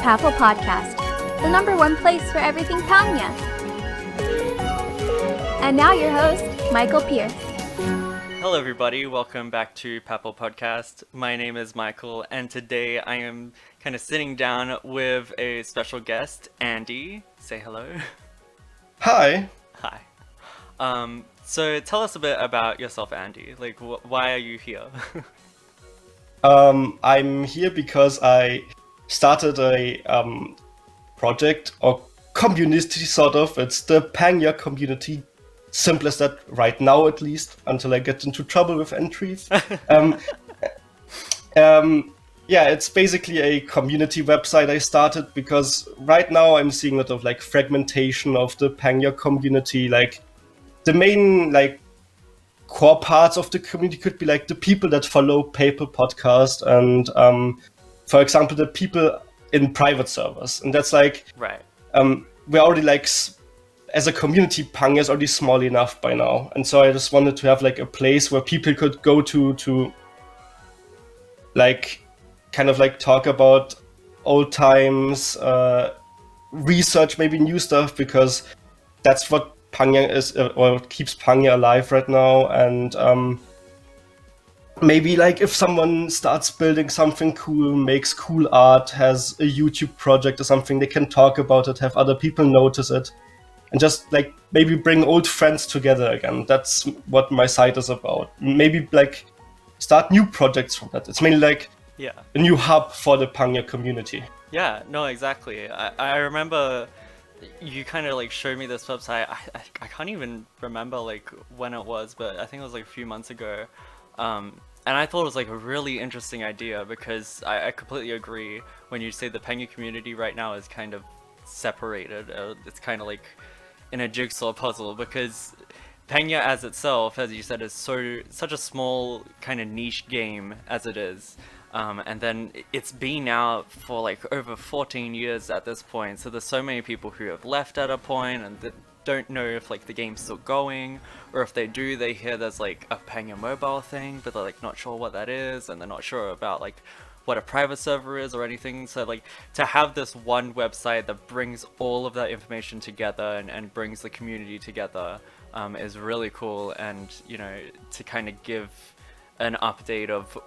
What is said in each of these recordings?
Papel Podcast, the number one place for everything Pangya. And now your host, Michael Pierce. Hello everybody, welcome back to Papel Podcast. My name is Michael, and today I am kind of sitting down with a special guest, Andy. Say hello. Hi. Hi. So tell us a bit about yourself, Andy. Like, why are you here? I'm here because I started a project or community, sort of. It's the Pangya community. Simple as that right now, at least, until I get into trouble with entries. Yeah, it's basically a community website I started because right now I'm seeing a lot of fragmentation of the Pangya community. The main core parts of the community could be the people that follow Papel podcast and for example the people in private servers, and that's right. We're already as a community, Pangya is already small enough by now, and so I just wanted to have a place where people could go to talk about old times, research maybe new stuff, because that's what Pangya is, or keeps Pangya alive right now. And maybe if someone starts building something cool, makes cool art, has a YouTube project or something, they can talk about it, have other people notice it, and just maybe bring old friends together again. That's what my site is about. Maybe start new projects from that. It's mainly a new hub for the Pangya community. Yeah, no, exactly. I remember you kind of showed me this website. I can't even remember when it was, but I think it was a few months ago. And I thought it was a really interesting idea, because I completely agree when you say the Pangya community right now is kind of separated. It's kind of in a jigsaw puzzle, because Pangya as itself, as you said, is such a small kind of niche game as it is. And then it's been out for over 14 years at this point, so there's so many people who have left at a point and that don't know if the game's still going, or if they do, they hear there's a Pangya mobile thing, but they're not sure what that is, and they're not sure about what a private server is or anything. So to have this one website that brings all of that information together and brings the community together is really cool. And to kind of give an update of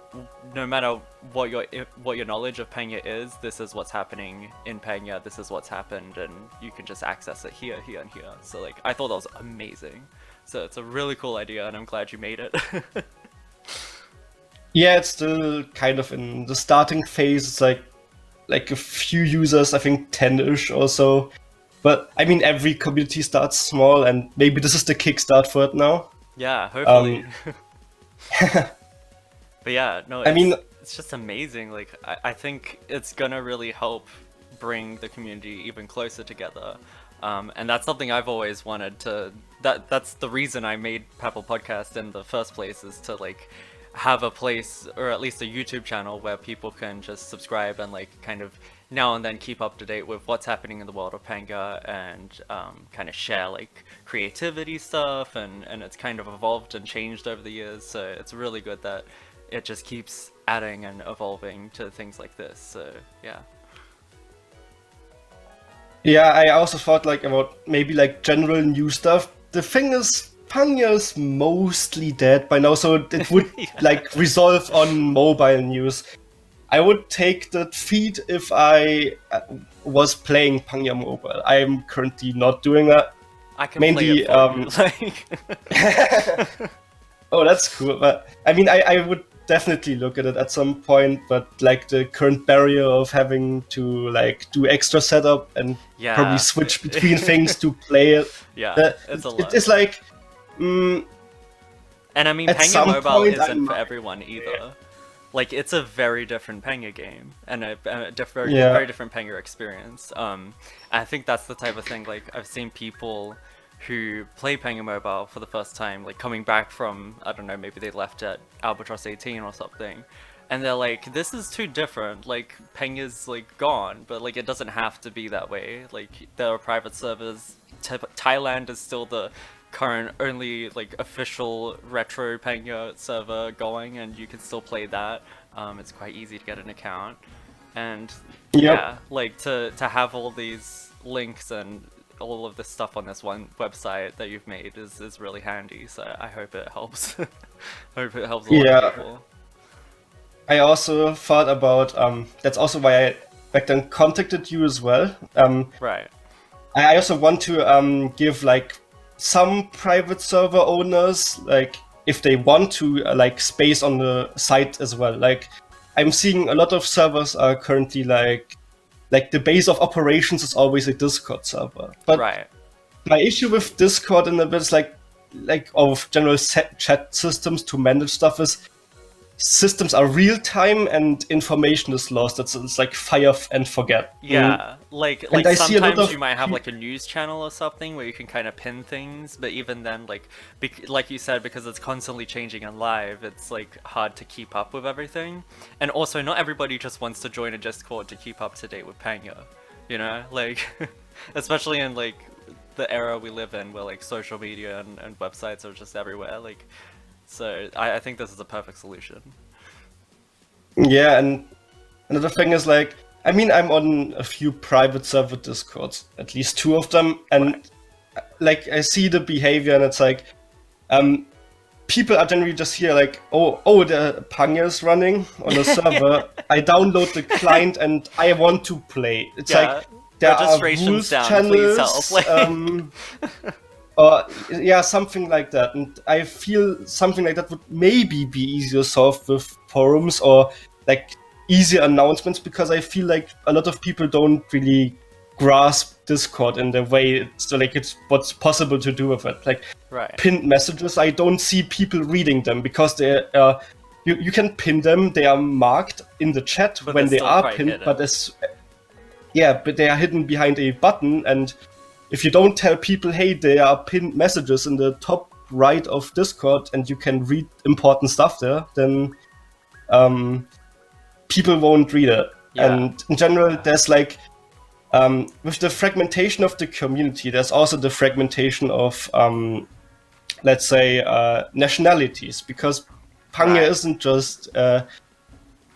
no matter what your knowledge of Pangya is, this is what's happening in Pangya, this is what's happened, and you can just access it here, here, and here. So I thought that was amazing. So it's a really cool idea, and I'm glad you made it. Yeah, it's still kind of in the starting phase. It's like a few users, I think 10-ish or so. But I mean, every community starts small, and maybe this is the kickstart for it now. Yeah, hopefully. But yeah, no, it's just amazing. I think it's gonna really help bring the community even closer together. And that's something I've always wanted to, that's the reason I made Papel Podcast in the first place, is to have a place, or at least a YouTube channel, where people can just subscribe and kind of now and then keep up to date with what's happening in the world of Pangya, and kind of share creativity stuff, and it's kind of evolved and changed over the years. So it's really good that it just keeps adding and evolving to things like this. So yeah. Yeah, I also thought about maybe general new stuff. The thing is, Pangya is mostly dead by now, so it would resolve on mobile news. I would take that feed if I was playing Pangya Mobile. I am currently not doing that. I can mainly play it for you. Oh, that's cool. But I mean, I would definitely look at it at some point, but the current barrier of having to do extra setup and probably switch between things to play it. Yeah, it's a lot. It's and I mean, Pangya Mobile isn't for everyone either. It's a very different Pangya game, and a very different Pangya experience. I think that's the type of thing, I've seen people who play Pangya Mobile for the first time, coming back from, I don't know, maybe they left at Albatross 18 or something, and they're this is too different, Pangya's gone, but it doesn't have to be that way. There are private servers. Thailand is still the current only official retro Pangya server going, and you can still play that. It's quite easy to get an account. and Yep. yeah, like to have all these links and all of this stuff on this one website that you've made is really handy. So I hope it helps. I hope it helps a lot Yeah. of people. I also thought about that's also why I back then contacted you as well. Right. I also want to give like some private server owners, like if they want to, like space on the site as well. Like I'm seeing a lot of servers are currently like the base of operations is always a Discord server. But Right. my issue with Discord in a bit is like of general chat systems to manage stuff is systems are real time and information is lost. It's like fire and forget. Yeah, like I see a lot sometimes of you might have like a news channel or something where you can kind of pin things, but even then, like like you said, because it's constantly changing and live, it's like hard to keep up with everything. And also, not everybody just wants to join a Discord to keep up to date with Pangya, you know, like especially in like the era we live in, where like social media and websites are just everywhere. Like, so I think this is a perfect solution. Yeah, and another thing is like, I mean, I'm on a few private server Discords, at least 2 of them, and like I see the behavior, and it's like, people are generally just here like, oh, the Pangya is running on a server. I download the client and I want to play. It's like there are registration's rules down, channels, please help. or yeah, something like that. And I feel something like that would maybe be easier solved with forums or like easier announcements, because I feel like a lot of people don't really grasp Discord in the way it's what's possible to do with it. Like Right. pinned messages, I don't see people reading them because they are. You can pin them; they are marked in the chat But when they're they still are quite pinned. hidden. But they are hidden behind a button, and if you don't tell people, hey, they are pinned messages in the top right of Discord, and you can read important stuff there, then people won't read it. Yeah. And in general, there's like with the fragmentation of the community, there's also the fragmentation of let's say nationalities, because Pangya Right. isn't just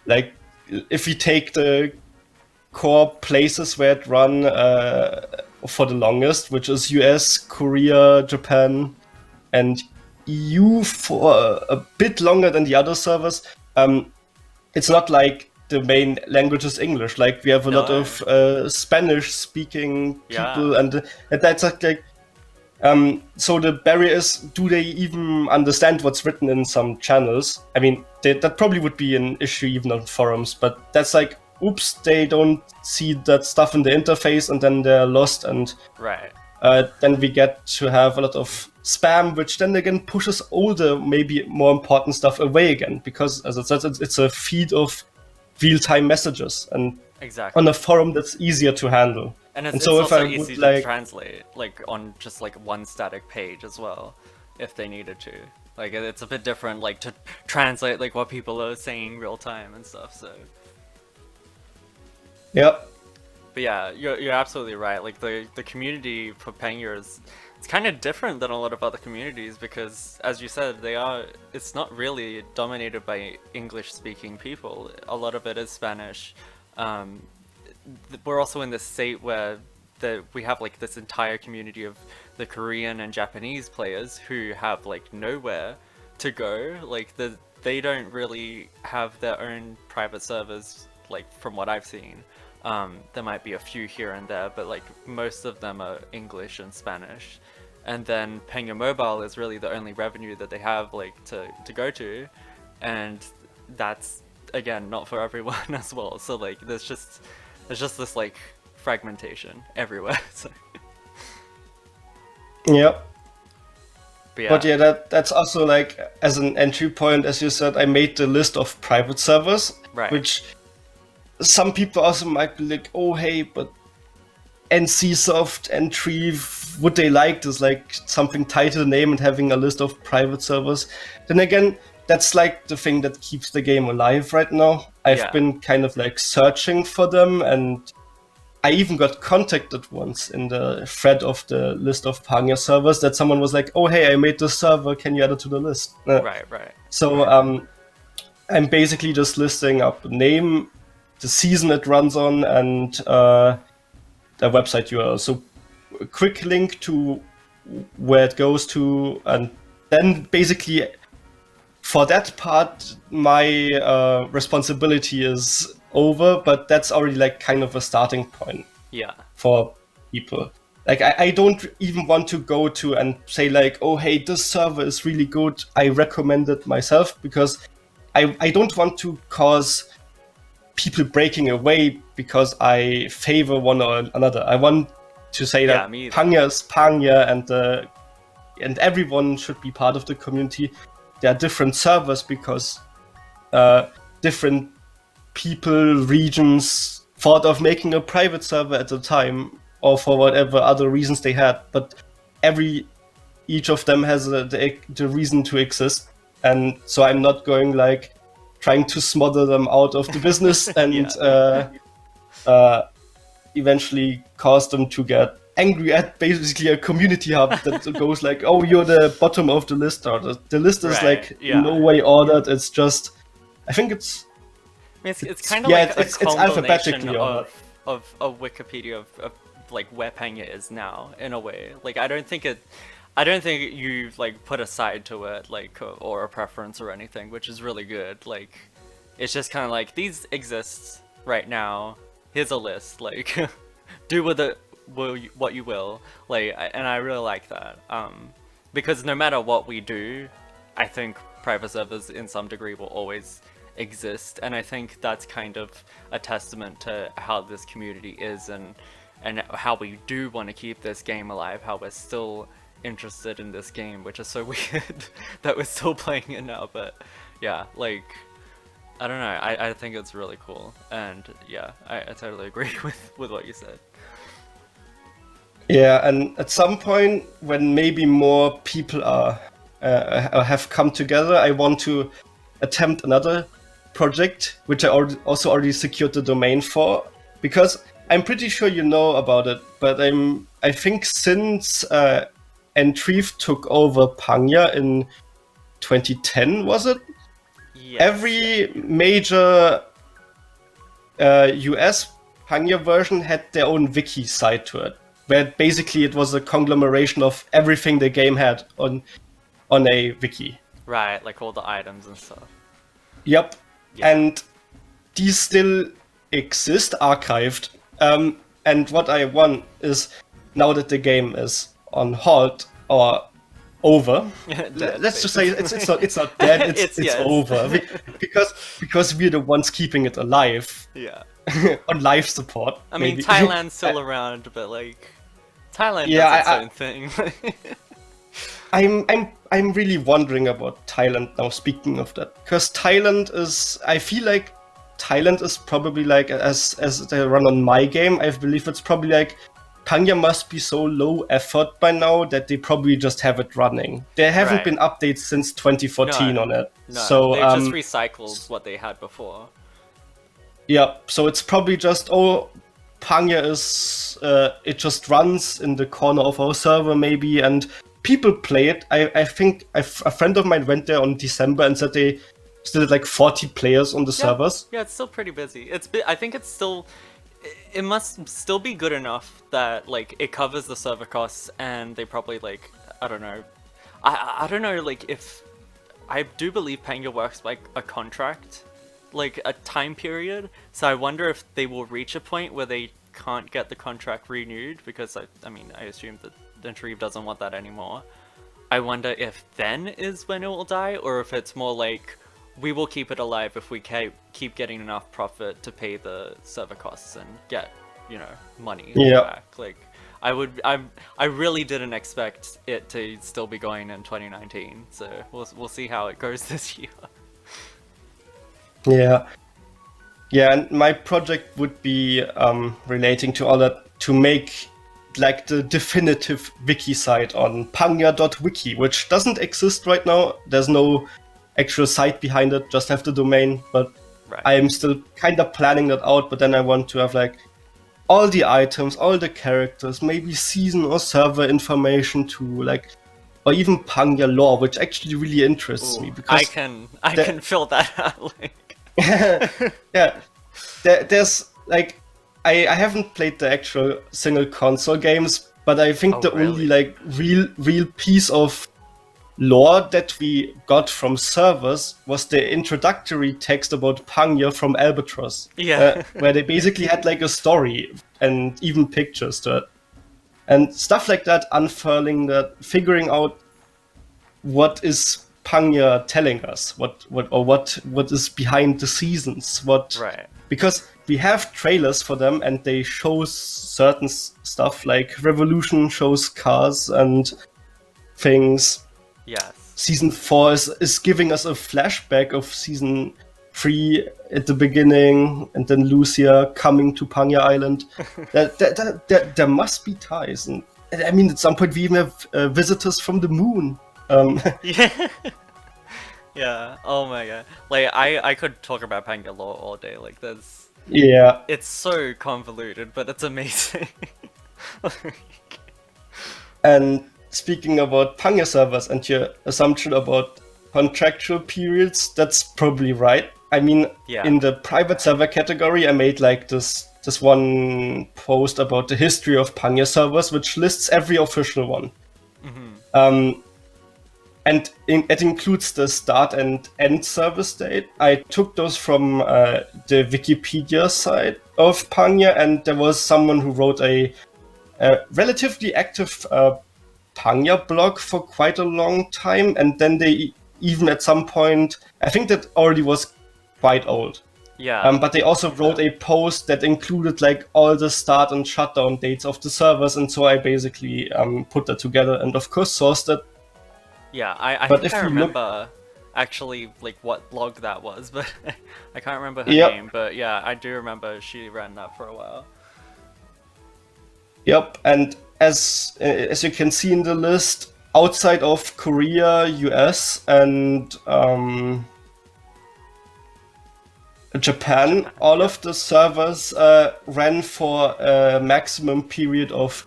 like, if we take the core places where it run for the longest, which is US, Korea, Japan, and EU for a bit longer than the other servers. It's not like the main language is English. Like we have a lot of Spanish-speaking people, Yeah. and that's like. So the barrier is, do they even understand what's written in some channels? I mean, that probably would be an issue even on forums, but that's like, oops, they don't see that stuff in the interface, and then they're lost, and Right. then we get to have a lot of spam, which then again pushes all the maybe more important stuff away again, because as I said, it's a feed of real-time messages, and Exactly. on a forum that's easier to handle. And it's so if also I easy would to translate, like on just like one static page as well, if they needed to. Like it's a bit different, like to translate like what people are saying real time and stuff. So, Yep. but yeah, you're absolutely right. Like the community for Pangya is, it's kind of different than a lot of other communities, because as you said, it's not really dominated by English speaking people. A lot of it is Spanish. We're also in this state where we have like this entire community of the Korean and Japanese players who have like nowhere to go. Like they don't really have their own private servers, like from what I've seen. There might be a few here and there, but like most of them are English and Spanish. And then Pangya Mobile is really the only revenue that they have like to go to, and that's again not for everyone as well. So like there's just this like fragmentation everywhere. So. Yep. But yeah, But yeah, that's also like, as an entry point, as you said, I made the list of private servers, Right. which some people also might be like, oh hey, but NCSoft, Entry, would they like this, like something tied to the name and having a list of private servers? Then again, that's like the thing that keeps the game alive right now. I've been kind of like searching for them, and I even got contacted once in the thread of the list of Pangya servers that someone was like, oh hey, I made this server, can you add it to the list? right. So I'm basically just listing up name, the season it runs on, and the website URL. So a quick link to where it goes to, and then basically for that part, my responsibility is over, but that's already like kind of a starting point for people. Like I don't even want to go to and say like, oh, hey, this server is really good, I recommend it myself, because I don't want to cause people breaking away because I favor one or another. I want to say that Pangya is Pangya, and everyone should be part of the community. There are different servers because different people, regions thought of making a private server at the time, or for whatever other reasons they had. But each of them has the reason to exist, and so I'm not going like trying to smother them out of the business and eventually cause them to get angry at basically a community hub that goes like, oh, you're the bottom of the list, or the list is no way ordered. It's just, I think it's kind of like it's alphabetically of a Wikipedia of like where Pangya is now, in a way. Like I don't think you've like put a side to it, like or a preference or anything, which is really good. Like it's just kind of like, these exist right now, here's a list, like do with it what you will, like, and I really like that, because no matter what we do, I think private servers in some degree will always exist, and I think that's kind of a testament to how this community is, and how we do want to keep this game alive, how we're still interested in this game, which is so weird that we're still playing it now. But yeah, like, I don't know, I think it's really cool, and yeah, I totally agree with what you said. Yeah, and at some point when maybe more people are have come together, I want to attempt another project, which I also already secured the domain for, because I'm pretty sure you know about it, but I think since Entrieve took over Pangya in 2010, was it? Yes. Every major US Pangya version had their own wiki side to it, where basically it was a conglomeration of everything the game had on a wiki. Right, like all the items and stuff. Yep. Yeah. And these still exist, archived. And what I want is, now that the game is on halt or over, let's just say it's not dead, it's over, because we're the ones keeping it alive. Yeah. On life support. I mean, Thailand's still around, but like Thailand does its own thing. I'm really wondering about Thailand now, speaking of that, because I feel like Thailand is probably like, as they run on my game, I believe it's probably like, Pangya must be so low effort by now that they probably just have it running. There haven't been updates since 2014 on it. No, so they just recycled what they had before. Yeah, so it's probably just, Pangya is, it just runs in the corner of our server maybe, and people play it. I think a friend of mine went there on December and said they still had like 40 players on the servers. Yeah, it's still pretty busy. I think it's still, it must still be good enough that like it covers the server costs, and they probably like, I don't know, I don't know, like, if I do believe Pangya works like a contract, like a time period, so I wonder if they will reach a point where they can't get the contract renewed, because I mean I assume that Entrieve doesn't want that anymore. I wonder if then is when it will die, or if it's more like, we will keep it alive if we keep getting enough profit to pay the server costs and get, you know, money back. Like, I really didn't expect it to still be going in 2019, so we'll see how it goes this year. Yeah, and my project would be relating to all that, to make like the definitive wiki site on pangya.wiki, which doesn't exist right now. There's no actual site behind it, just have the domain, but I am still kind of planning that out. But then I want to have like all the items, all the characters, maybe season or server information too, like, or even Pangya lore, which actually really interests me, because I can fill that out. Like. Yeah, there's like I haven't played the actual single console games, but I think Oh, the really? only like real piece of lore that we got from servers was the introductory text about Pangya from Albatross. Yeah. Where they basically had like a story and even pictures to it. And stuff like that, unfurling that, figuring out what is Pangya telling us, what is behind the seasons, Right. because we have trailers for them and they show certain stuff like Revolution shows cars and things. Yes. Season 4 is giving us a flashback of season 3 at the beginning, and then Lucia coming to Pangya Island. There must be ties, and I mean, at some point we even have visitors from the moon. Yeah. Yeah. Oh my god. Like I could talk about Pangya lore all day. Like there's Yeah, it's so convoluted, but it's amazing. and speaking about Pangya servers and your assumption about contractual periods, that's probably right. I mean, Yeah. in the private server category, I made like this one post about the history of Pangya servers, which lists every official one. And it includes the start and end service date. I took those from the Wikipedia site of Pangya, and there was someone who wrote a relatively active Pangya blog for quite a long time, and then they even at some point, I think that already was quite old. Yeah. But they also wrote a post that included like all the start and shutdown dates of the servers, and so I basically put that together and of course sourced it. Yeah, I But think if I you look- remember actually like what blog that was, but I can't remember her Yep. name. But yeah, I do remember she ran that for a while. Yep, and as you can see in the list, outside of Korea, US, and Japan, all of the servers ran for a maximum period of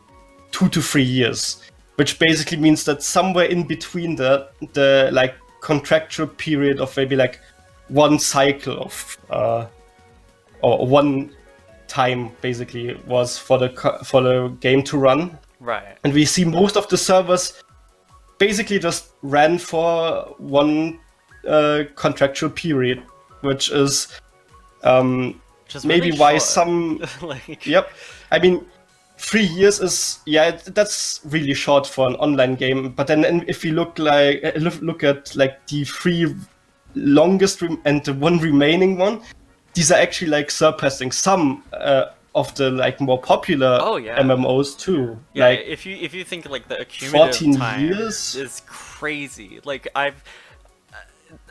2 to 3 years, which basically means that somewhere in between the like contractual period of maybe like one cycle of or one time basically was for the game to run. Right. And we see most of the servers basically just ran for one contractual period, which is Just maybe really why short. some. Like Yep. I mean, 3 years is that's really short for an online game. But then if you look at like the 3 longest and the one remaining one, these are actually like surpassing some of the like more popular Oh, yeah. MMOs too. yeah, Like if you think like the accumulative 14 time years? is crazy. Like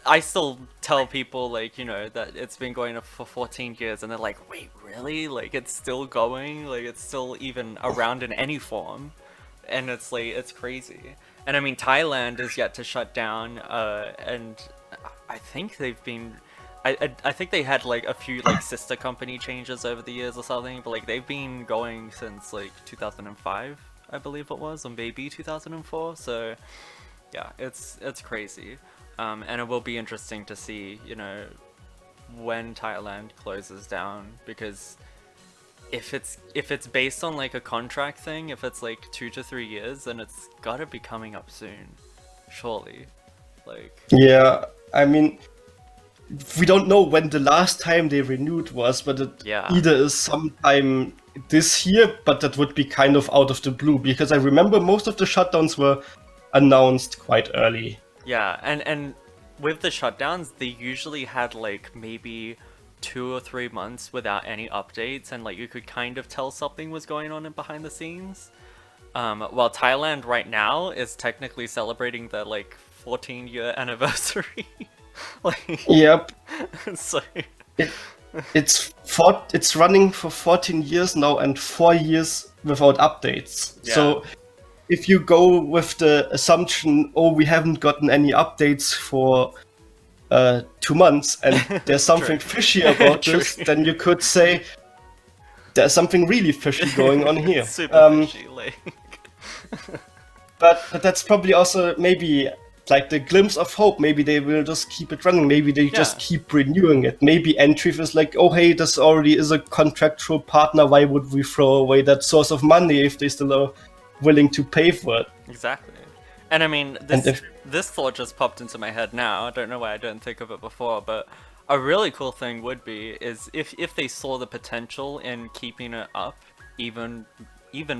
I still tell people like, you know, that it's been going for 14 years and they're like, wait, really? Like it's still going? Like it's still even around in any form? And it's like, it's crazy. And I mean, Thailand is yet to shut down, and I think they've been, I think they had like a few like sister company changes over the years or something, but like they've been going since like 2005, I believe it was, or maybe 2004. So yeah, it's crazy. And it will be interesting to see, you know, when Thailand closes down, because if it's based on like a contract thing, if it's like 2 to 3 years, then it's gotta be coming up soon, surely. Like yeah, I mean, we don't know when the last time they renewed was, but it Yeah. either is sometime this year, but that would be kind of out of the blue, because I remember most of the shutdowns were announced quite early. yeah, and with the shutdowns, they usually had like maybe 2 or 3 months without any updates, and like you could kind of tell something was going on in behind the scenes. While Thailand right now is technically celebrating the like 14-year anniversary. Like Yep, so it's running for 14 years now and 4 years without updates. Yeah. So if you go with the assumption, oh, we haven't gotten any updates for 2 months and there's something True. fishy about True. this, then you could say there's something really fishy going on here. super fishy, like But that's probably also maybe like the glimpse of hope. Maybe they will just keep it running. Maybe they just keep renewing it. Maybe Entry is like, oh hey, this already is a contractual partner. Why would we throw away that source of money if they still are willing to pay for it? Exactly. And I mean, this thought just popped into my head now. I don't know why I didn't think of it before, but a really cool thing would be is if they saw the potential in keeping it up, even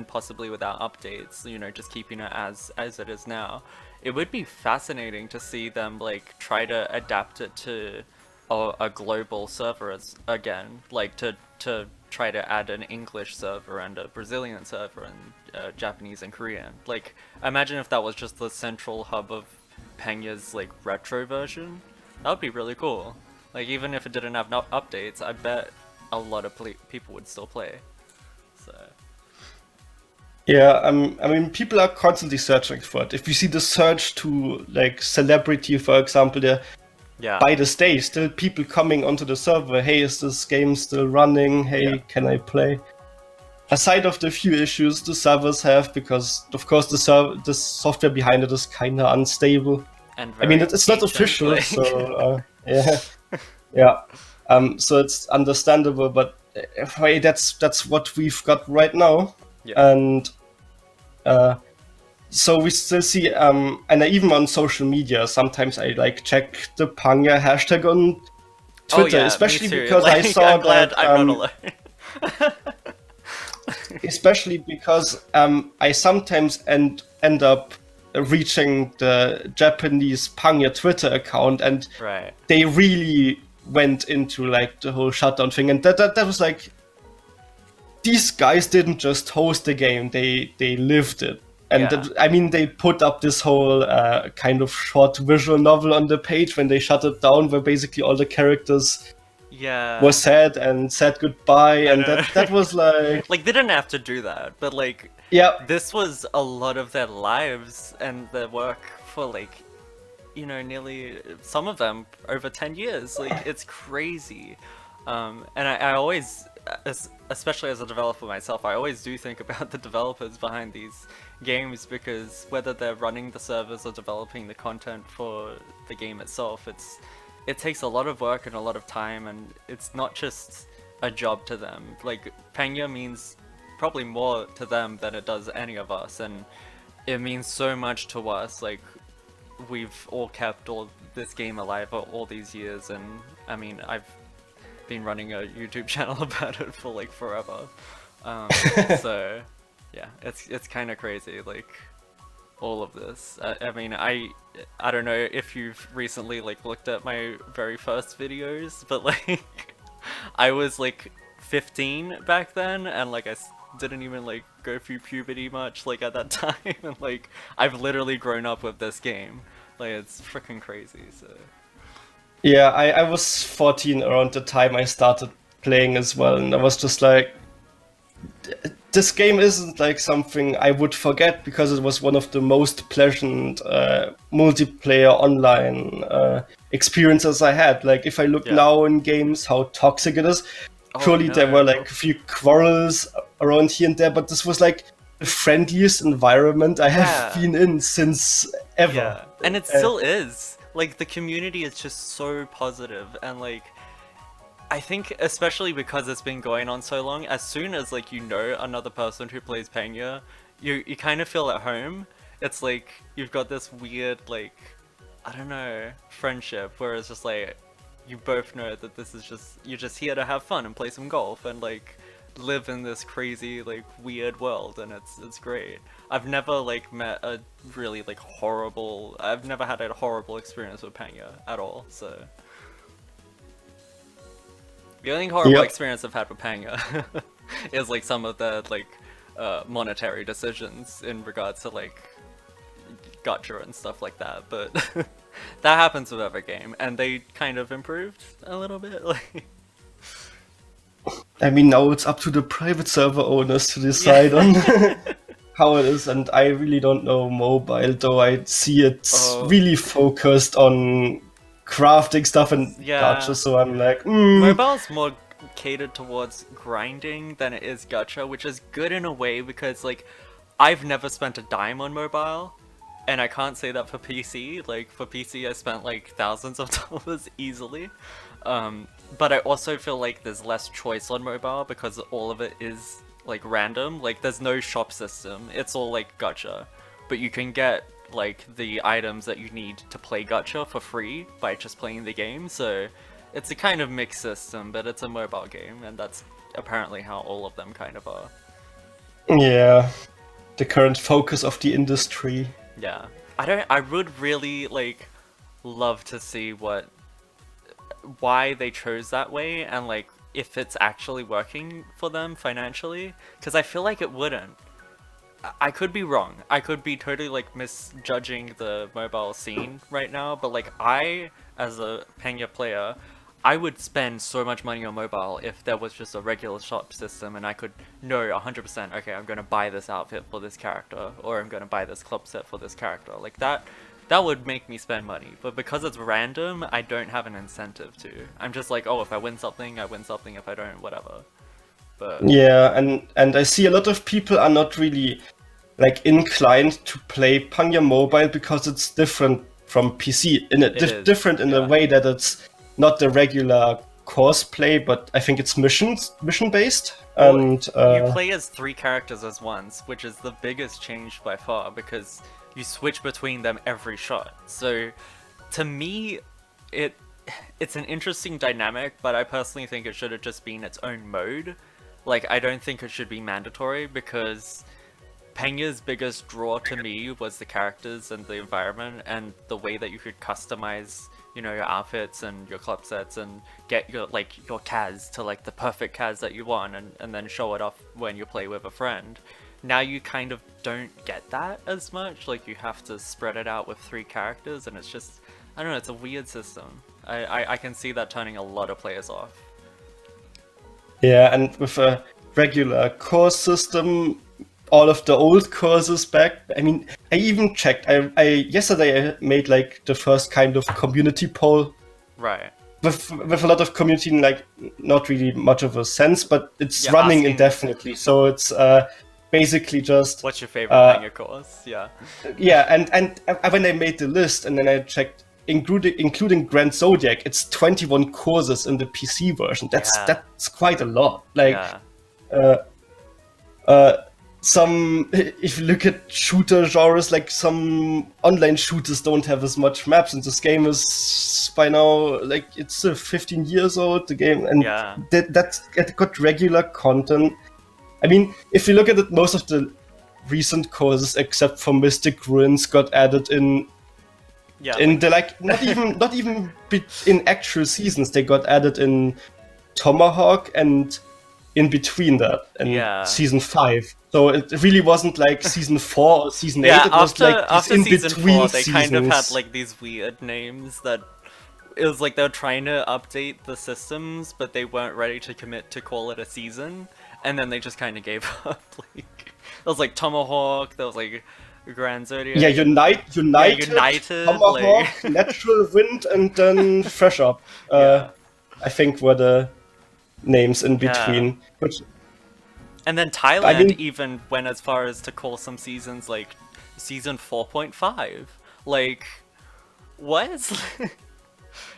possibly without updates, you know, just keeping it as it is now. It would be fascinating to see them like try to adapt it to a global server again, like to try to add an English server and a Brazilian server and Japanese and Korean. Like, imagine if that was just the central hub of Pangya's like retro version. That would be really cool. Like, even if it didn't have no updates, I bet a lot of people would still play. So. Yeah, I mean, people are constantly searching for it. If you see the search to like celebrity, for example, by the day, still people coming onto the server. Hey, is this game still running? Hey, can I play? Aside of the few issues the servers have, because of course the software behind it is kind of unstable. And I mean, it's not official, like... so yeah. So it's understandable, but hey, that's what we've got right now. Yeah. And so we still see, and even on social media, sometimes I like check the Pangya hashtag on Twitter, especially because like, I saw I'm glad that. I'm not alone. Especially because I sometimes end up reaching the Japanese Pangya Twitter account, and they really went into like the whole shutdown thing, and that was like, these guys didn't just host the game, they lived it. And I mean, they put up this whole kind of short visual novel on the page when they shut it down, where basically all the characters were sad and said goodbye, and that was like... Like, they didn't have to do that, but like, this was a lot of their lives and their work for like, you know, nearly, some of them, over 10 years. Like, it's crazy. And I always, especially as a developer myself, I always do think about the developers behind these games, because whether they're running the servers or developing the content for the game itself, it takes a lot of work and a lot of time, and it's not just a job to them. Like, Pangya means probably more to them than it does any of us, and it means so much to us. Like, we've all kept this game alive for all these years, and I mean, I've been running a YouTube channel about it for like forever. So yeah, it's kind of crazy, like, all of this. I mean, I don't know if you've recently like looked at my very first videos, but like, I was like 15 back then, and like I didn't even like go through puberty much like at that time, and like I've literally grown up with this game. Like, it's freaking crazy. So yeah, I was 14 around the time I started playing as well, and I was just like, this game isn't like something I would forget, because it was one of the most pleasant multiplayer online experiences I had. Like, if I look now in games how toxic it is, surely there were like a few quarrels around here and there, but this was like the friendliest environment I have been in since ever. Yeah, and it still is. Like, the community is just so positive, and like, I think especially because it's been going on so long, as soon as like you know another person who plays Pangya, you kind of feel at home. It's like you've got this weird, like, I don't know, friendship where it's just like you both know that this is just, you're just here to have fun and play some golf and like live in this crazy like weird world, and it's great. I've never like met a really like horrible, I've never had a horrible experience with Pangya at all, so the only horrible experience I've had with Pangya is like some of the like monetary decisions in regards to like gacha and stuff like that, but that happens with every game, and they kind of improved a little bit. Like, I mean, now it's up to the private server owners to decide on how it is, and I really don't know mobile, though I see it's really focused on crafting stuff and gacha, so I'm like, Mobile's more catered towards grinding than it is gacha, which is good in a way, because like, I've never spent a dime on mobile, and I can't say that for PC. Like for PC, I spent like thousands of dollars easily. But I also feel like there's less choice on mobile because all of it is like random. Like there's no shop system. It's all like gacha, but you can get like the items that you need to play gacha for free by just playing the game. So it's a kind of mixed system, but it's a mobile game, and that's apparently how all of them kind of are. Yeah, the current focus of the industry. Yeah. I would really like love to see why they chose that way, and like if it's actually working for them financially, because I feel like it wouldn't. I could be wrong. I could be totally like misjudging the mobile scene right now, but like I, as a Pangya player, I would spend so much money on mobile if there was just a regular shop system and I could know 100%, okay, I'm gonna buy this outfit for this character, or I'm gonna buy this club set for this character. Like that would make me spend money. But because it's random, I don't have an incentive to. I'm just like, oh, if I win something, I win something. If I don't, whatever. But Yeah, and I see a lot of people are not really like inclined to play Pangya Mobile because it's different from PC. It is, Different in the yeah. way that it's not the regular course play, but I think it's mission based. Well, And you play as 3 characters as once, which is the biggest change by far, because you switch between them every shot. So, to me, it's an interesting dynamic, but I personally think it should have just been its own mode. Like, I don't think it should be mandatory, because Pangya's biggest draw to me was the characters and the environment and the way that you could customize, you know, your outfits and your club sets and get your Kaz to like the perfect Kaz that you want, and then show it off when you play with a friend. Now you kind of don't get that as much. Like you have to spread it out with 3 characters, and it's just, I don't know, it's a weird system. I can see that turning a lot of players off. yeah, and with a regular course system, all of the old courses back. I mean, I even checked. I yesterday I made like the first kind of community poll Right. with a lot of community, like not really much of a sense, but it's Yeah, running asking- indefinitely. So it's basically just What's your favorite Pangya course? Yeah. yeah. And when I made the list and then I checked, including Grand Zodiac, it's 21 courses in the PC version. Yeah. That's quite a lot. Like. Yeah. Some, if you look at shooter genres, like some online shooters don't have as much maps, and this game is by now like it's 15 years old. The game, and Yeah. it got regular content. I mean, if you look at it, most of the recent courses, except for Mystic Ruins, got added in Yeah. the like not even in actual seasons. They got added in Tomahawk and in between that in Yeah. season 5. So it really wasn't like season 4 or season 8. Yeah, It was like these after in season between 4, they kind of had seasons. like these weird names that it was like they were trying to update the systems, but they weren't ready to commit to call it a season, and then they just kind of gave up. Like it was like Tomahawk, there was like Grand Zodiac. Yeah, United, United, Tomahawk, Natural Wind, and then Fresh Up. Yeah. I think were the names in Yeah. between. Which And then Thailand mean- even went as far as to call some seasons like season 4.5. Like, what?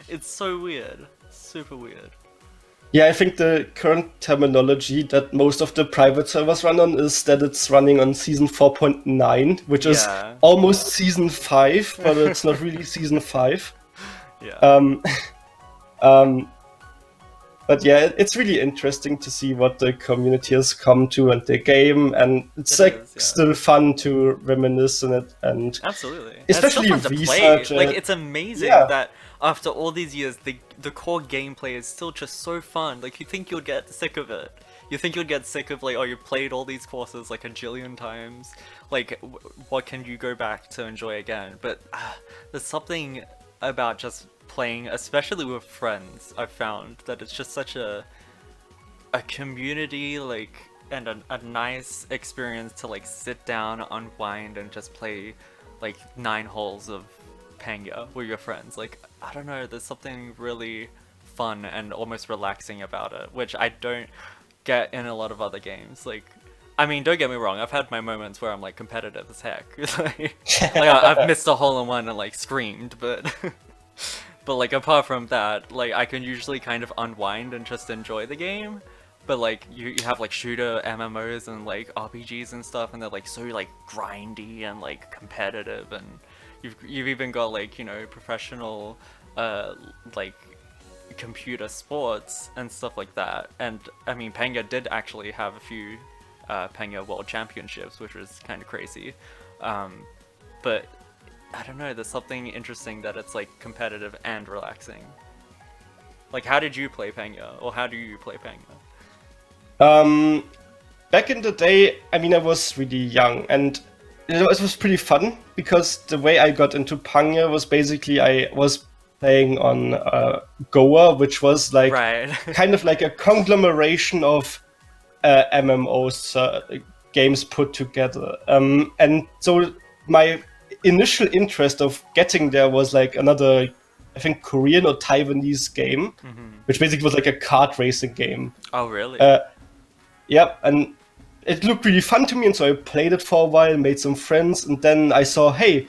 It's so weird. Super weird. yeah, I think the current terminology that most of the private servers run on is that it's running on season 4.9, which is Yeah. almost season 5, but it's not really season 5. Yeah. But yeah, it's really interesting to see what the community has come to and the game, and it's It like is, yeah. still fun to reminisce on it, and Absolutely. especially and it's still fun to research play. Like it. it's amazing Yeah. that after all these years, the core gameplay is still just so fun. Like you think you'll get sick of it. You think you'll get sick of like, oh, you played all these courses like a jillion times. Like, what can you go back to enjoy again? But there's something about just playing, especially with friends. I've found that it's just such a community, like, and a nice experience to like sit down, unwind, and just play like 9 holes of Pangya with your friends. Like, I don't know, there's something really fun and almost relaxing about it, which I don't get in a lot of other games. Like, I mean, don't get me wrong. I've had my moments where I'm like competitive as heck. I've missed a hole in one and like screamed, but but like apart from that, like I can usually kind of unwind and just enjoy the game. But like you have like shooter MMOs and like RPGs and stuff, and they're like so like grindy and like competitive, and you've even got like, you know, professional like computer sports and stuff like that. And I mean, Pangya did actually have a few Pangya World Championships, which was kind of crazy. But I don't know, there's something interesting that it's like competitive and relaxing. Like, how did you play Pangya, or how do you play Pangya? Back in the day, I mean, I was really young, and it was pretty fun because the way I got into Pangya was basically I was playing on Goa, which was like kind of like a conglomeration of MMOs games put together. And so my initial interest of getting there was like another, I think, Korean or Taiwanese game, which basically was like a kart racing game. Oh, really? Yep, and it looked really fun to me, and so I played it for a while, made some friends, and then I saw, hey,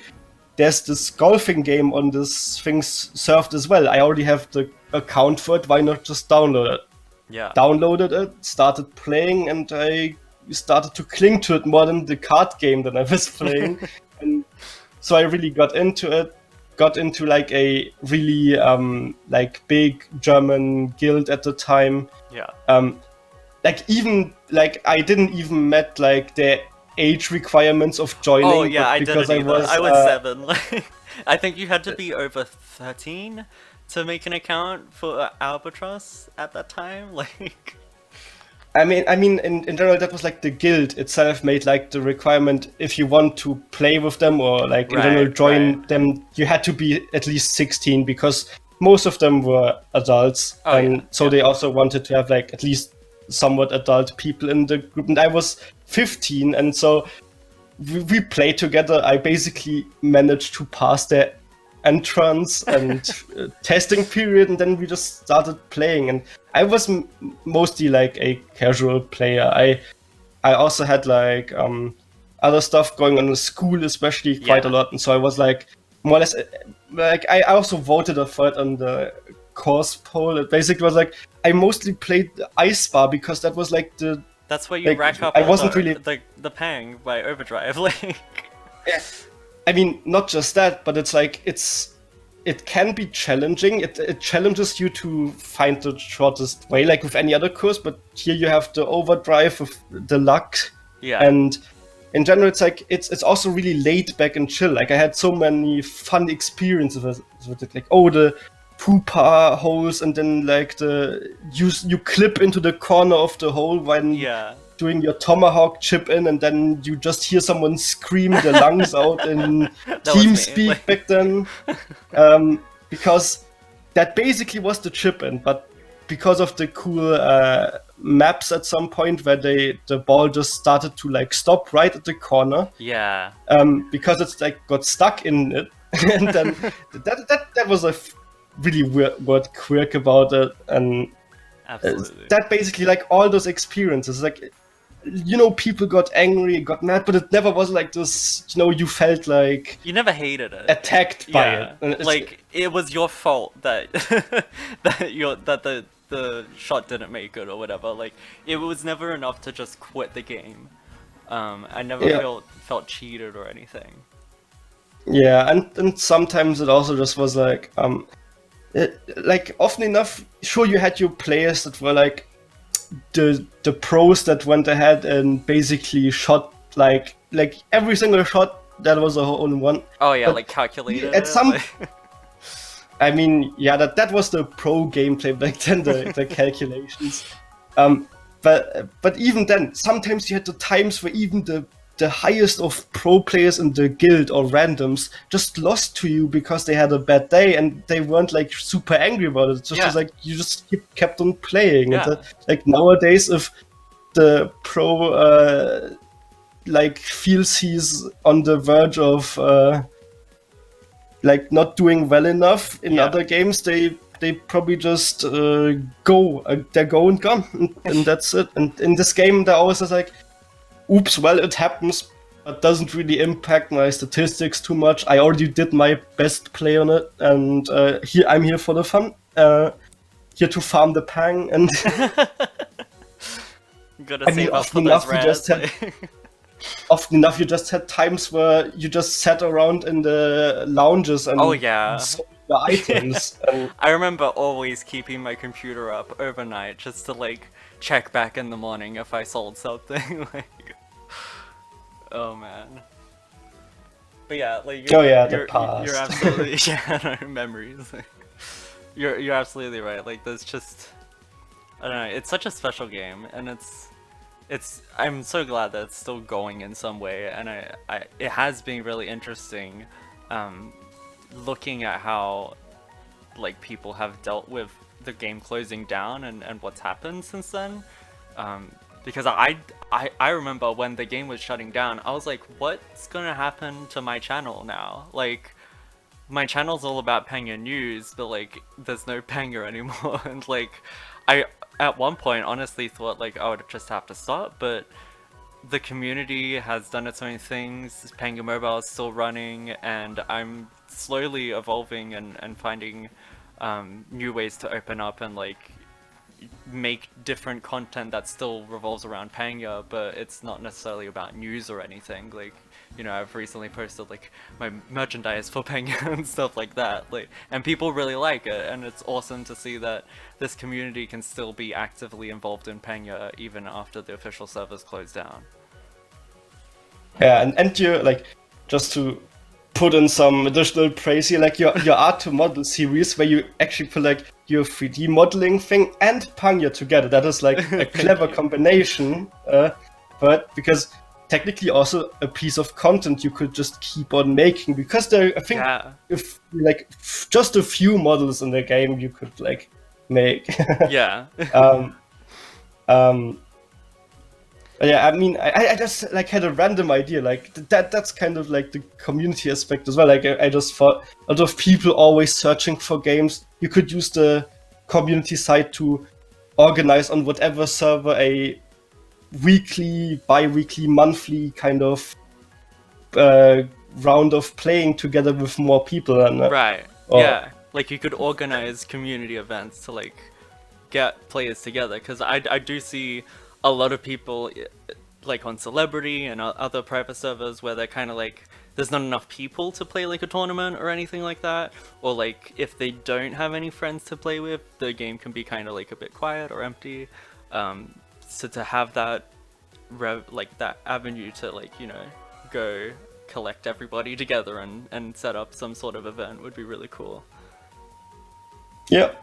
there's this golfing game on this thing served as well. I already have the account for it, why not just download it? Yeah. Downloaded it, started playing, and I started to cling to it more than the card game that I was playing. And so I really got into it, got into like a really like big German guild at the time. Yeah. Like even like I didn't even met like the age requirements of joining. Oh yeah, I didn't either. I was 7. Like, I think you had to be over 13 to make an account for Albatross at that time. Like, I mean, in general, that was like the guild itself made like the requirement if you want to play with them or like in general join them, you had to be at least 16 because most of them were adults, they also wanted to have like at least somewhat adult people in the group. And I was 15, and so we played together. I basically managed to pass the entrance and testing period, and then we just started playing. And I was mostly like a casual player. I also had like other stuff going on in school, especially quite a lot, and so I was like more or less like I also voted for it on the course poll. It basically was like I mostly played the Ice Bar because that was like the that's where you like, rack up I wasn't really the pang by overdrive. Like, yeah. I mean, not just that, but it's like it can be challenging. It challenges you to find the shortest way, like with any other course. But here you have the overdrive with the luck, and in general, it's like it's also really laid back and chill. Like I had so many fun experiences with it, like the poopa holes, and then like you clip into the corner of the hole when doing your tomahawk chip in, and then you just hear someone scream their lungs out in team speak back then, because that basically was the chip in. But because of the cool maps at some point where the ball just started to like stop right at the corner, because it's like got stuck in it, and then that was a really weird quirk about it. And that basically like all those experiences, like, you know, people got angry, got mad, but it never was like this, you know, you felt like you never hated it, attacked by it. And like it was your fault that that the shot didn't make it or whatever. Like it was never enough to just quit the game. I never felt cheated or anything. Yeah, and sometimes it also just was like like often enough, sure, you had your players that were like the pros that went ahead and basically shot like every single shot that was a hole in one. Oh yeah, but like calculated at some I mean, yeah, that was the pro gameplay back then, the calculations. But even then, sometimes you had the times where even the highest of pro players in the guild or randoms just lost to you because they had a bad day, and they weren't like super angry about it. It's just like you just kept on playing. And like nowadays, if the pro like feels he's on the verge of like not doing well enough in other games, they probably just go. They're go and gone, and that's it. And in this game, they're always just like, oops, well, it happens, but doesn't really impact my statistics too much. I already did my best play on it, and I'm here for the fun. Here to farm the Pang, and Gotta I mean, save up for those rares. often enough, you just had times where you just sat around in the lounges and Oh yeah. sold the items. And I remember always keeping my computer up overnight just to like check back in the morning if I sold something. Like, oh man. But yeah, like oh yeah, the past. You're absolutely yeah, no, memories. You're absolutely right. Like there's just I don't know. It's such a special game, and it's I'm so glad that it's still going in some way, and it has been really interesting, looking at how like people have dealt with the game closing down and what's happened since then. Because I remember when the game was shutting down, I was like, what's gonna happen to my channel now? Like, my channel's all about Pangya news, but like, there's no Pangya anymore, and like, I at one point honestly thought like I would just have to stop, but the community has done its own things, Pangya Mobile is still running, and I'm slowly evolving and finding new ways to open up and like make different content that still revolves around Pangya, but it's not necessarily about news or anything. Like, you know, I've recently posted like my merchandise for Pangya and stuff like that, like, and people really like it, and it's awesome to see that this community can still be actively involved in Pangya even after the official servers close down. Yeah, and you like, just to put in some additional praise here, like your art to model series where you actually put like your 3D modeling thing and Pangya together. That is like a clever combination, but because technically also a piece of content you could just keep on making, because there, I think, if like just a few models in the game you could like make. Yeah. Yeah, I mean, I just like had a random idea, like that's kind of like the community aspect as well. Like I just thought a lot of people always searching for games. You could use the community site to organize on whatever server a weekly, bi-weekly, monthly kind of round of playing together with more people. And right. Yeah, like you could organize community events to like get players together, because I do see a lot of people like on Celebrity and other private servers where they're kind of like, there's not enough people to play like a tournament or anything like that, or like if they don't have any friends to play with, the game can be kind of like a bit quiet or empty. So to have that that avenue to like, you know, go collect everybody together and set up some sort of event would be really cool. Yeah.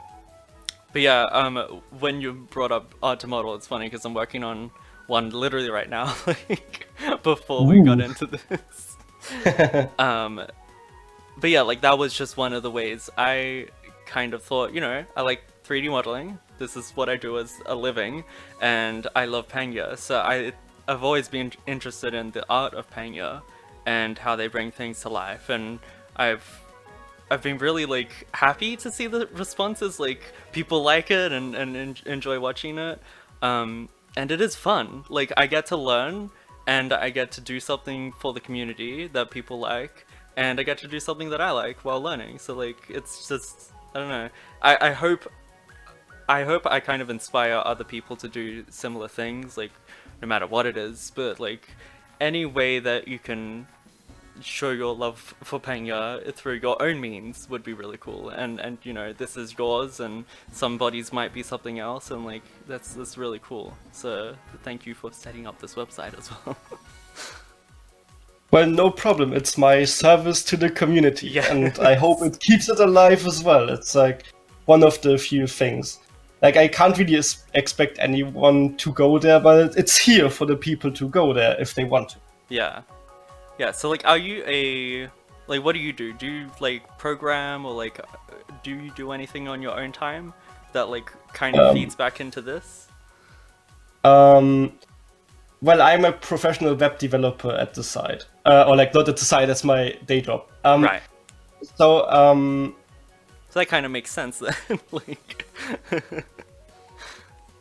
But yeah, when you brought up art to model, it's funny because I'm working on one literally right now, like before we got into this. But yeah, like that was just one of the ways I kind of thought, you know, I like 3D modeling. This is what I do as a living, and I love Pangya. So I've always been interested in the art of Pangya and how they bring things to life, and I've been really like happy to see the responses, like people like it and enjoy watching it, and it is fun. Like I get to learn, and I get to do something for the community that people like, and I get to do something that I like while learning. So like it's just, I don't know, I hope I kind of inspire other people to do similar things, like no matter what it is, but like any way that you can show your love for Pangya through your own means would be really cool. And you know, this is yours, and somebody's might be something else, and like that's really cool. So thank you for setting up this website as well. Well, no problem. It's my service to the community, yes. And I hope it keeps it alive as well. It's like one of the few things. Like I can't really expect anyone to go there, but it's here for the people to go there if they want to. Yeah. Yeah, so like, are you what do you do? Do you like program, or like do you do anything on your own time that like kind of feeds back into this? Well, I'm a professional web developer at the side, or like not at the side, that's my day job. Right. So that kind of makes sense then. Like,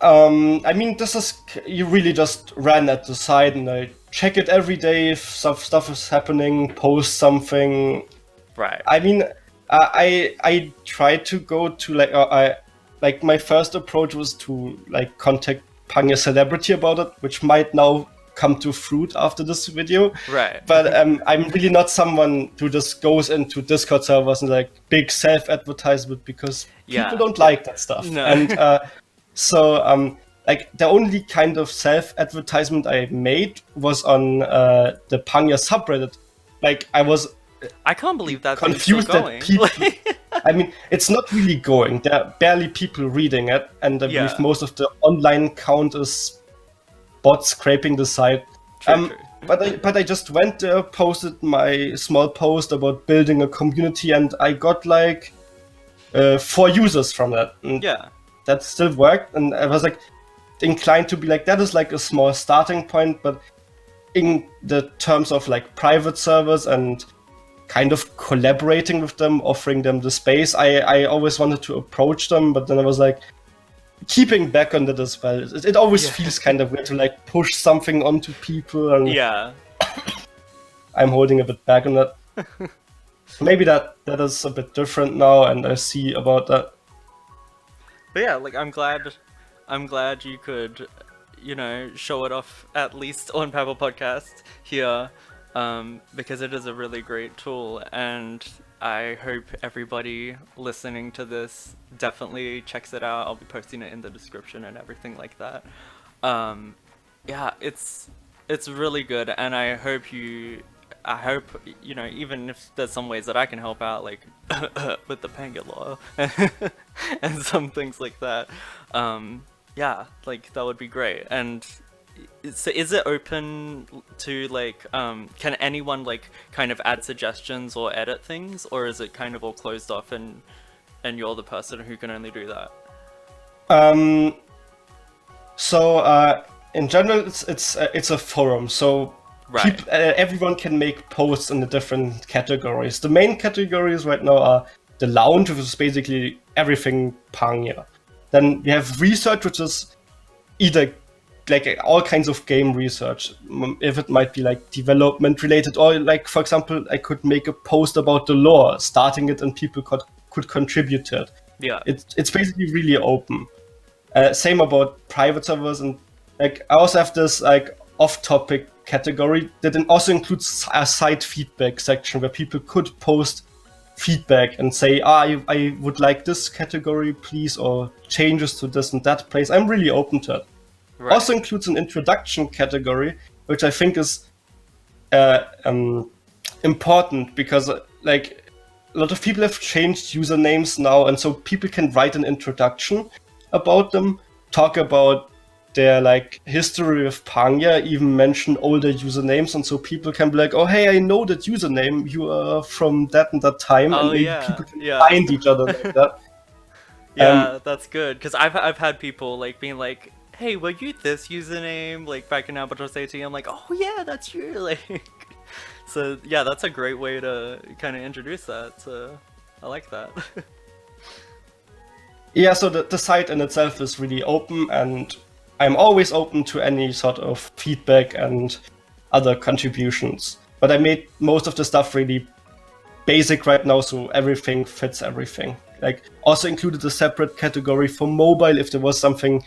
I mean, you really just ran at the site and I check it every day if stuff is happening, post something. Right. I mean, I tried to go to like my first approach was to like contact Pangya celebrity about it, which might now come to fruit after this video. Right. But I'm really not someone who just goes into Discord servers and like big self-advertisement because people don't like that stuff. No. And so like the only kind of self-advertisement I made was on the Pangya subreddit. Like I can't believe that confused still that going. people. I mean, it's not really going. There are barely people reading it, and I believe most of the online count is bots scraping the site. True. But I just went there, posted my small post about building a community, and I got like 4 users from that. And that still worked, and I was like inclined to be like, that is like a small starting point, but in the terms of like private servers and kind of collaborating with them, offering them the space, I always wanted to approach them, but then I was like keeping back on that as well. It always feels kind of weird to like push something onto people, and I'm holding a bit back on that. Maybe that is a bit different now, and I see about that. But yeah, like I'm glad you could, you know, show it off at least on Papel Podcast here, because it is a really great tool, and I hope everybody listening to this definitely checks it out. I'll be posting it in the description and everything like that. Yeah, it's really good, and I hope you know, even if there's some ways that I can help out, like with the Pangya law and some things like that. Yeah, like that would be great. And so is it open to like can anyone like kind of add suggestions or edit things, or is it kind of all closed off and you're the person who can only do that? So in general it's a forum, so everyone can make posts in the different categories. The main categories right now are the lounge, which is basically everything Pangya. Then we have research, which is either like all kinds of game research, if it might be like development related, or like, for example, I could make a post about the lore, starting it, and people could contribute to it. Yeah, it's basically really open. Same about private servers, and like I also have this like off-topic category that also includes a site feedback section where people could post feedback and say, I would like this category, please, or changes to this and that place. I'm really open to it. Also includes an introduction category, which I think is important because like a lot of people have changed usernames now, and so people can write an introduction about them, talk about their like history with Pangya, even mention older usernames, and so people can be like, oh hey, I know that username, you are from that and that time, and maybe people can find each other like that. Yeah, that's good, because I've had people like being like, hey, were you this username like back in Albatross 18? I'm like, oh yeah, that's you. Like, so yeah, that's a great way to kind of introduce that. So I like that. Yeah, so the site in itself is really open, and I'm always open to any sort of feedback and other contributions. But I made most of the stuff really basic right now, so everything fits everything. Like, also included a separate category for mobile if there was something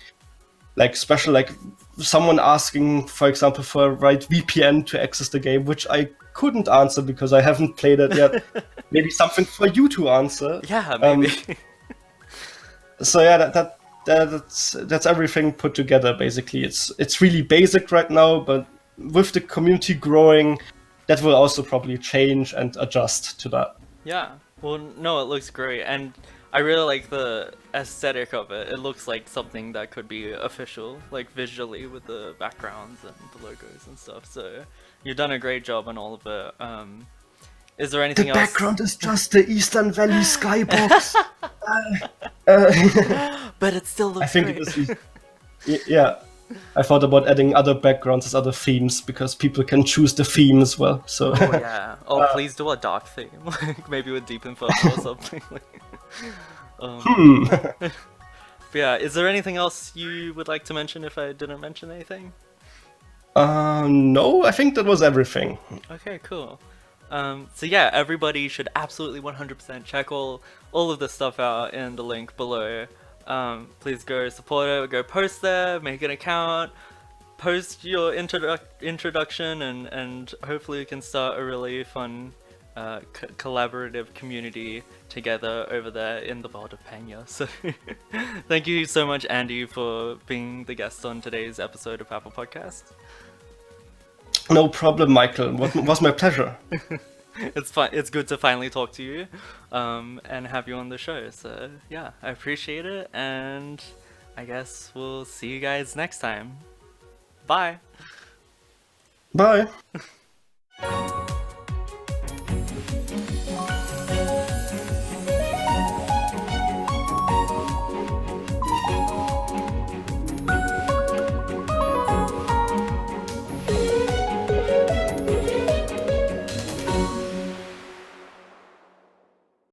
like special, like someone asking, for example, for a right VPN to access the game, which I couldn't answer because I haven't played it yet. Maybe something for you to answer. Yeah, maybe. So yeah, that's everything put together. Basically, it's really basic right now, but with the community growing, that will also probably change and adjust to that. Yeah. Well, no, it looks great, and I really like the aesthetic of it. It looks like something that could be official, like visually with the backgrounds and the logos and stuff. So you've done a great job on all of it. Is there anything else? The background is just the Eastern Valley skybox. But it still looks great. It is, yeah. I thought about adding other backgrounds as other themes because people can choose the theme as well. So. Oh yeah. Oh, please do a dark theme, like maybe with Deep in Purple or something. But yeah, is there anything else you would like to mention if I didn't mention anything? No, I think that was everything. Okay, cool. So yeah, everybody should absolutely 100% check all of this stuff out in the link below. Please go support it, go post there, make an account, post your introduction, and hopefully we can start a really fun collaborative community together over there in the world of Pangya. So thank you so much, Andy, for being the guest on today's episode of Papel Podcast. No problem, Michael. It was my pleasure. It's fun. It's good to finally talk to you, and have you on the show. So yeah, I appreciate it, and I guess we'll see you guys next time. Bye. Bye.